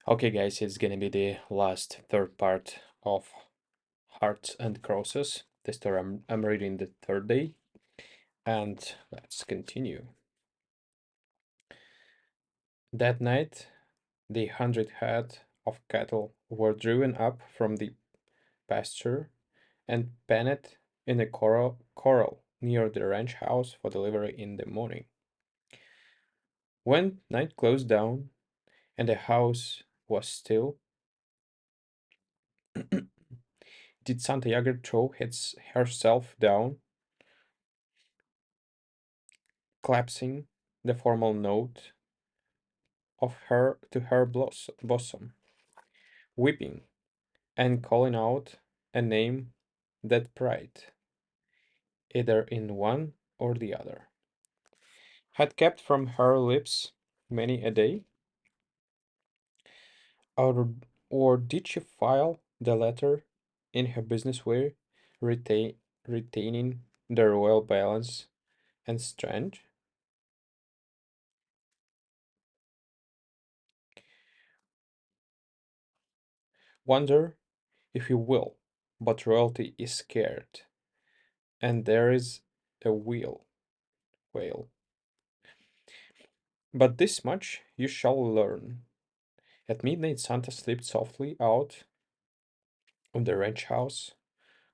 Okay, guys, it's gonna be the last third part of Hearts and Crosses. The story I'm reading the third day, and let's continue. That night, the 100 head of cattle were driven up from the pasture and penned in a corral near the ranch house for delivery in the morning. When night closed down and the house was still, did Santiago throw herself down, collapsing the formal note of her to her bosom, weeping and calling out a name that pride, either in one or the other, had kept from her lips many a day, or, or did she file the letter in her business way, retaining the royal balance and strength? Wonder if you will, but royalty is scared, and there is a whale. But this much you shall learn. At midnight, Santa slipped softly out of the ranch house,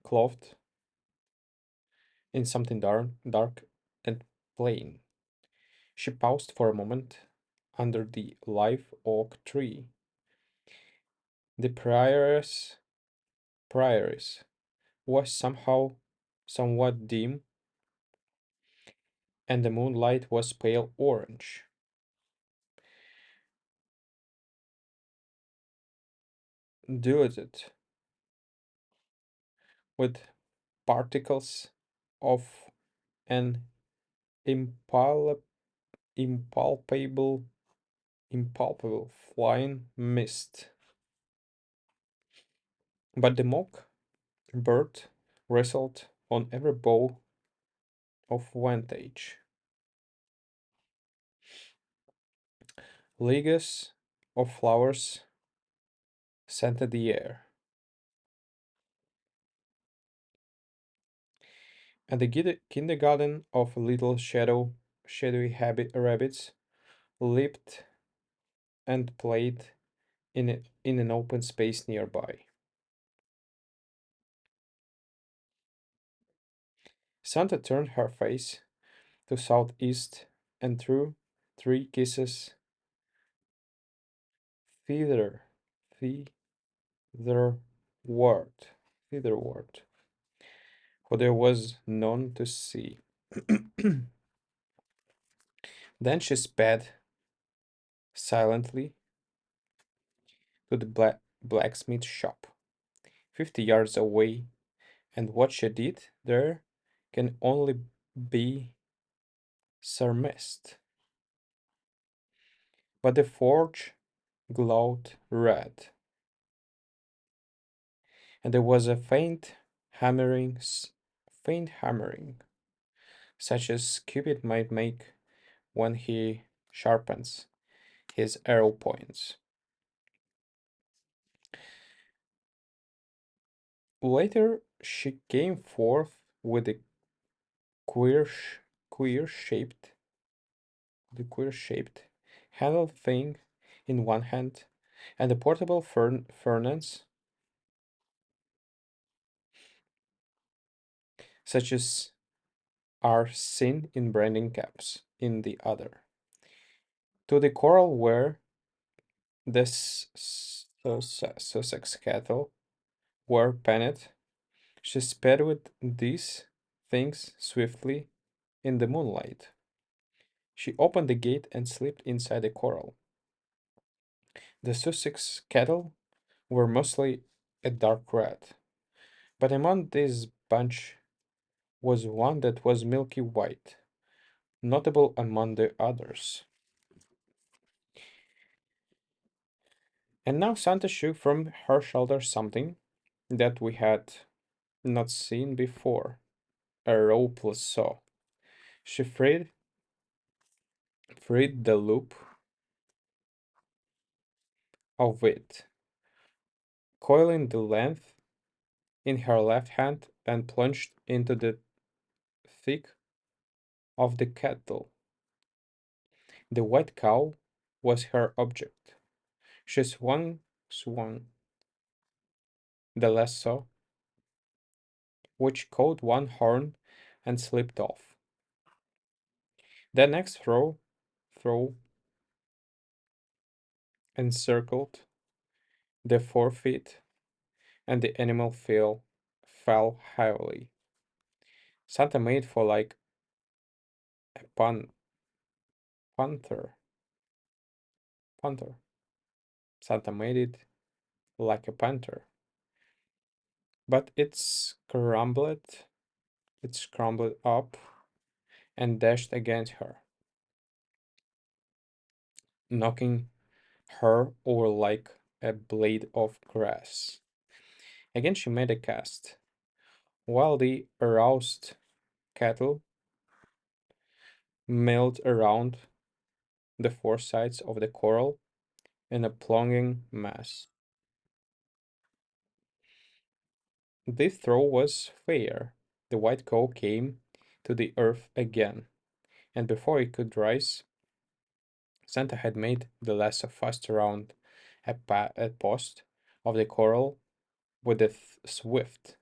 clothed in something dark and plain. She paused for a moment under the live oak tree. The prioress was somehow somewhat dim, and the moonlight was pale orange. Diluted with particles of an impalpable, impalpable, impalpable flying mist. But the mock bird wrestled on every bow of vantage. Leagues of flowers scented the air, and the kindergarten of little shadowy rabbits leaped and played in an open space nearby. Santa turned her face to southeast and threw 3 kisses thither, thitherward, thitherward, for there was none to see. Then she sped silently to the blacksmith shop, 50 yards away, and what she did there can only be surmised. But the forge glowed red, and there was a faint hammering, such as Cupid might make when he sharpens his arrow points. Later, she came forth with a queer, sh- queer shaped, the queer shaped handled thing in one hand, and a portable furnace, such as are seen in branding caps, in the other. To the coral where the Sussex cattle were penned, she sped with these things swiftly in the moonlight. She opened the gate and slipped inside the corral. The Sussex cattle were mostly a dark red, but among this bunch was one that was milky white, notable among the others. And now Santa shook from her shoulder something that we had not seen before, a ropeless saw. She freed the loop of it, coiling the length in her left hand and plunged into the thick of the kettle. The white cow was her object. She swung the lasso, which caught one horn and slipped off. The next throw encircled the forefeet, and the animal fell heavily. Santa made for like a panther. Panther. Santa made it like a panther, but it scrambled up and dashed against her, knocking her over like a blade of grass. Again she made a cast, while the aroused cattle milled around the four sides of the corral in a plunging mass. This throw was fair. The white cow came to the earth again, and before it could rise, Santa had made the lasso fast around a post of the corral with a swift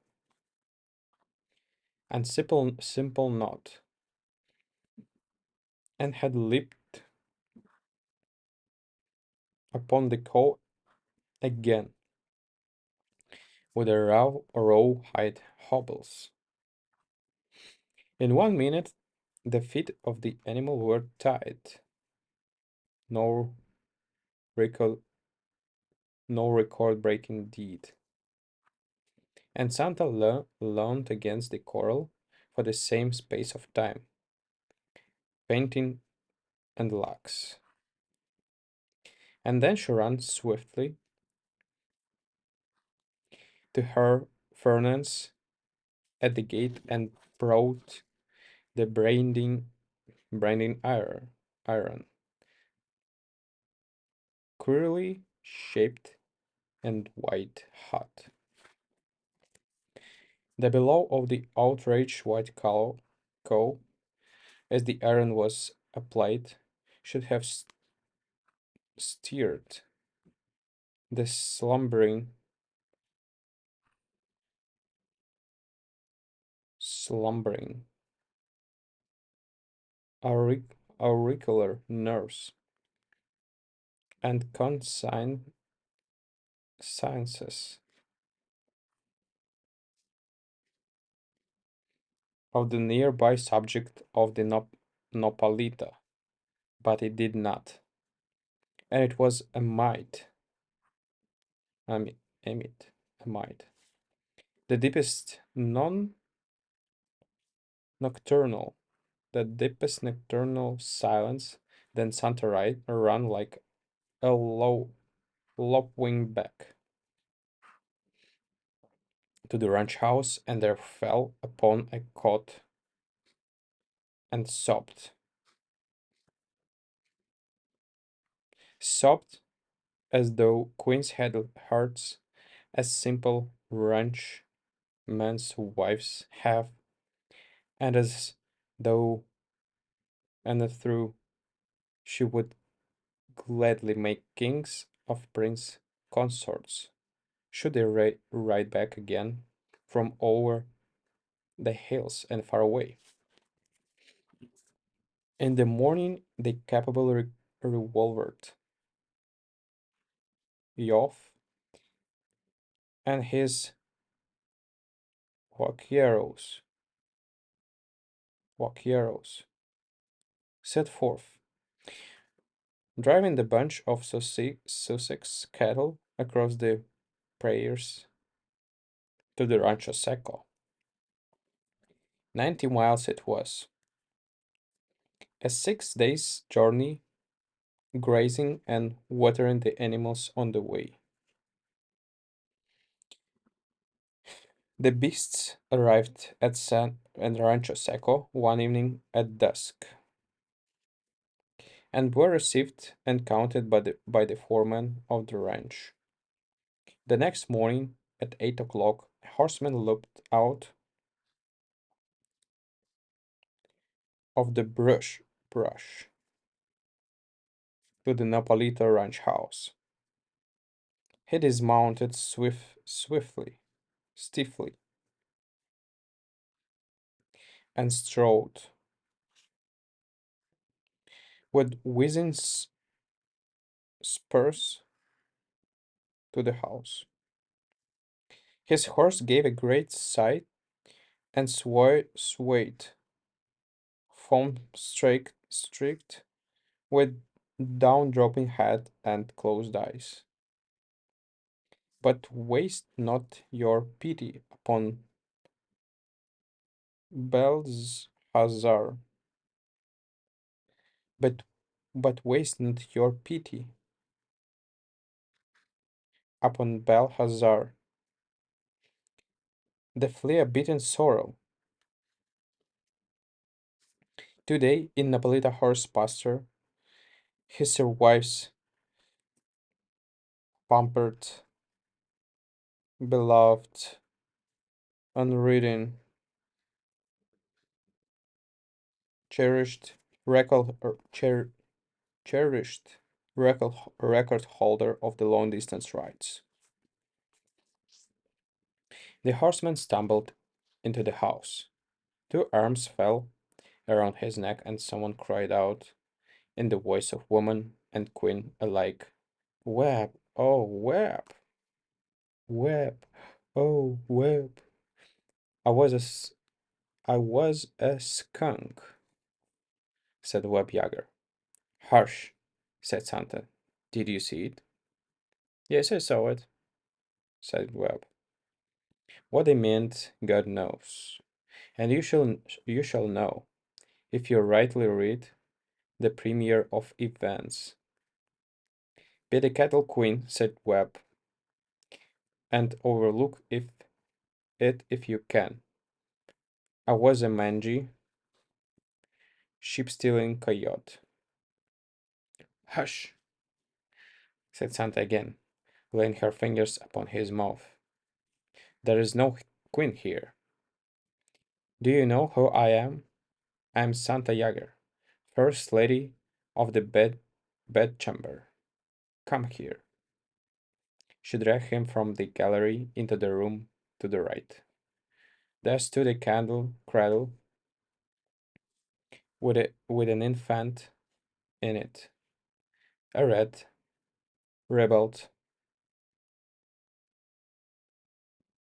and simple knot, and had leaped upon the cow again with a rawhide hobbles. In 1 minute, the feet of the animal were tied. No record, no record-breaking deed. And Santa leaned against the coral for the same space of time, painting and lax. And then she ran swiftly to her furnace at the gate and brought the branding iron, queerly shaped and white hot. The below of the outraged white cow, as the iron was applied, should have steered the slumbering auricular nerves and consciences of the nearby subject of the Nopalita, but it did not, and it was a mite, a mite. The deepest nocturnal, the deepest nocturnal silence. Then Santa ran like a loping back to the ranch house, and there fell upon a cot and sobbed as though queens had hearts as simple ranchmen's wives have, and as though and through she would gladly make kings of prince consorts, should they ride back again from over the hills and far away. In the morning, the capable revolvered Yoff and his vaqueros, vaqueros set forth, driving the bunch of Sussex cattle across the prairies to the Rancho Seco. 90 miles it was, a 6 days' journey, grazing and watering the animals on the way. The beasts arrived at San and Rancho Seco one evening at dusk, and were received and counted by the foreman of the ranch. The next morning, at 8 o'clock, a horseman leaped out of the brush to the Napolita ranch house. He dismounted stiffly, and strode with whizzing spurs to the house. His horse gave a great sigh and swayed, foam streaked, with down-dropping head and closed eyes. But waste not your pity upon Belshazzar, but waste not your pity upon Belshazzar, the flea-bitten sorrel. Today, in Napolita horse pasture, he survives pampered, beloved, unridden, cherished, cherished record holder of the long distance rides. The horseman stumbled into the house. Two arms fell around his neck, and someone cried out in the voice of woman and queen alike, "Web! Oh, Web! Web! Oh, Web! I was I was a skunk," said Web Yager. "Hush," said Santa. "Did you see it?" "Yes, I saw it," said Web. What they meant, God knows. And you shall know, if you rightly read the premier of events. "Be the cattle queen," said Webb, "and overlook if you can. I was a mangy, sheep-stealing coyote." "Hush," said Santa again, laying her fingers upon his mouth. "There is no queen here. Do you know who I am? I am Santa Yager, first lady of the bedchamber. Come here." She dragged him from the gallery into the room to the right. There stood a cradle with an infant in it, a red, rebelled,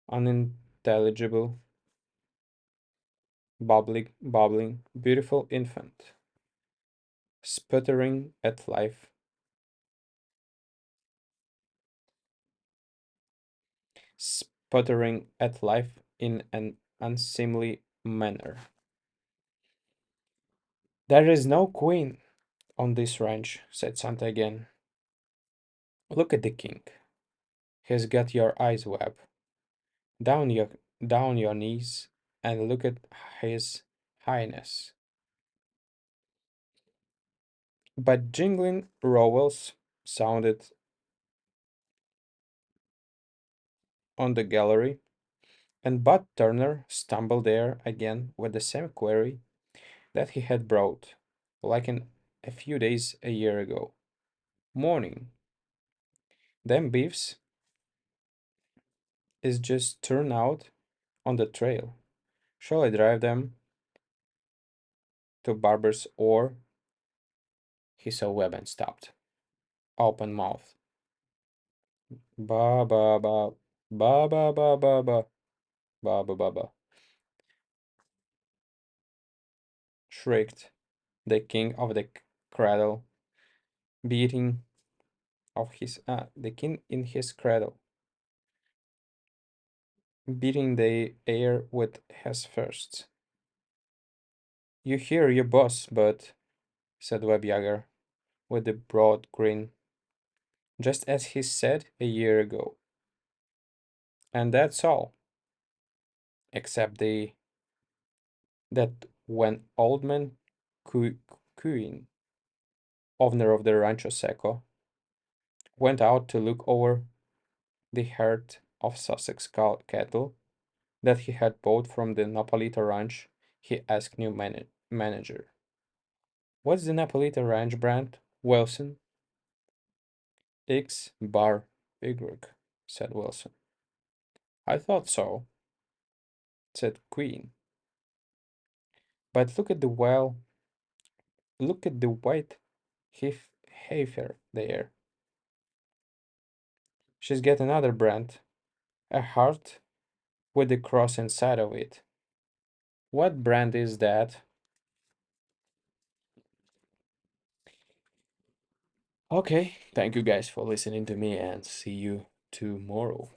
unintelligible, bubbling, beautiful infant, sputtering at life, in an unseemly manner. "There is no queen on this ranch," said Santa again. "Look at the king. He's got your eyes, Webb. Down your down your knees and look at his highness." But jingling rowels sounded on the gallery, and Bud Turner stumbled there again with the same query that he had brought, like in a few days a year ago. "Morning. Them beefs is just turned out on the trail. Shall I drive them to Barber's or—" He saw Webb and stopped, open mouthed. "Ba ba ba ba ba ba ba ba ba ba ba ba," shrieked the king of the cradle, beating the king in his cradle, beating the air with his fists. "You hear your boss, but," said Web Yager with a broad grin, "just as he said a year ago. And that's all, except that when old man coo- cooing owner of the Rancho Seco, went out to look over the herd of Sussex cattle that he had bought from the Napolita Ranch. He asked new manager, "What's the Napolita Ranch brand, Wilson?" X bar Y, said Wilson. "I thought so," said Queen. "But look at the white heifer there. She's got another brand, a heart with a cross inside of it. What brand is that?" Okay, thank you guys for listening to me and see you tomorrow.